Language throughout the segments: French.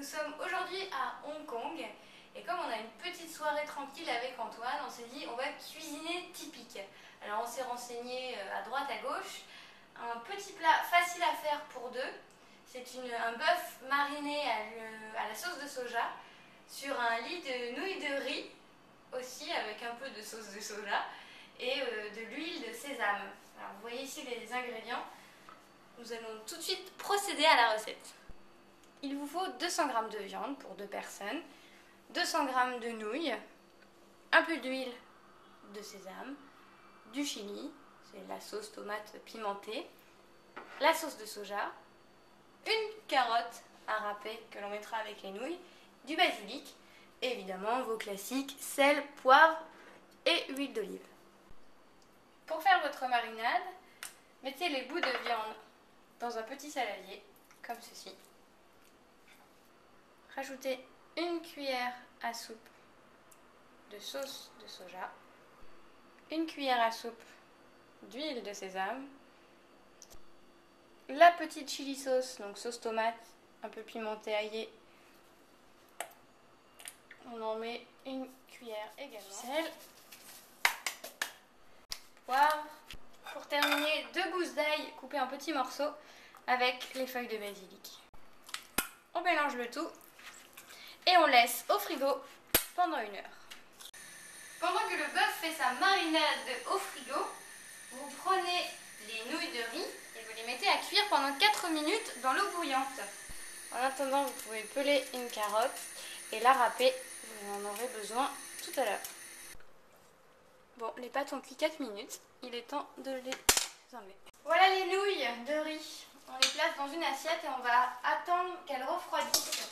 sommes aujourd'hui à Hong Kong et comme on a une petite soirée tranquille avec Antoine, on s'est dit on va cuisiner typique. Alors on s'est renseigné à droite à gauche. Un petit plat facile à faire pour deux, c'est un bœuf mariné à la sauce de soja sur un lit de nouilles de riz aussi avec un peu de sauce de soja et de l'huile de sésame. Alors vous voyez ici les ingrédients. Nous allons tout de suite procéder à la recette. Il vous faut 200 g de viande pour 2 personnes, 200 g de nouilles, un peu d'huile de sésame, du chili, c'est la sauce tomate pimentée, la sauce de soja, une carotte à râper que l'on mettra avec les nouilles, du basilic et évidemment vos classiques sel, poivre et huile d'olive. Pour faire votre marinade, mettez les bouts de viande dans un petit saladier comme ceci. Rajoutez une cuillère à soupe de sauce de soja, une cuillère à soupe d'huile de sésame, la petite chili sauce, donc sauce tomate, un peu pimentée aillée. On en met une cuillère également. Sel, poivre. Pour terminer, 2 gousses d'ail coupées en petits morceaux avec les feuilles de basilic. On mélange le tout et on laisse au frigo pendant 1 heure. Pendant que le bœuf fait sa marinade au frigo, vous prenez les nouilles de riz et vous les mettez à cuire pendant 4 minutes dans l'eau bouillante. En attendant, vous pouvez peler une carotte et la râper, vous en aurez besoin tout à l'heure. Bon, les pâtes ont cuit 4 minutes, il est temps de les enlever. Voilà les nouilles de riz. On les place dans une assiette et on va attendre qu'elles refroidissent.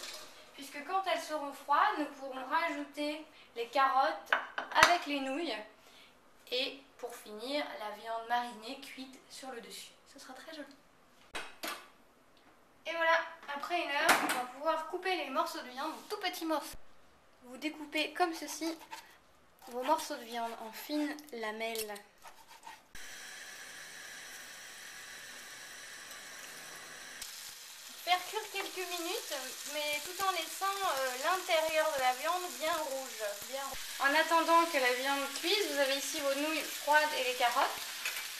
Puisque quand elles seront froides, nous pourrons rajouter les carottes avec les nouilles. Et pour finir, la viande marinée cuite sur le dessus. Ce sera très joli. Et voilà, après 1 heure, on va pouvoir couper les morceaux de viande en tout petits morceaux. Vous découpez comme ceci vos morceaux de viande en fines lamelles. Faire cuire quelques minutes, mais tout en laissant l'intérieur de la viande bien rouge. En attendant que la viande cuise, vous avez ici vos nouilles froides et les carottes.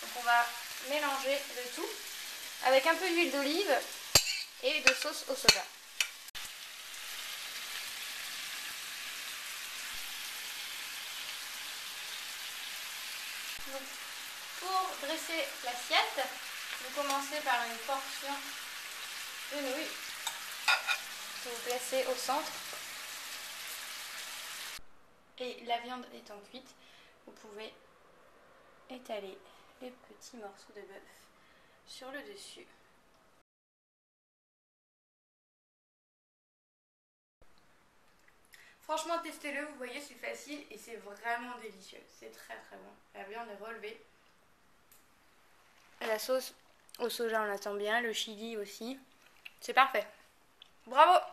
Donc on va mélanger le tout avec un peu d'huile d'olive et de sauce au soja. Donc, pour dresser l'assiette, vous commencez par une portion de nouilles que vous placez au centre. Et la viande étant cuite, vous pouvez étaler les petits morceaux de bœuf sur le dessus. Franchement, testez-le, vous voyez, c'est facile et c'est vraiment délicieux. C'est très très bon. La viande est relevée. La sauce au soja, on l'attend bien. Le chili aussi. C'est parfait. Bravo!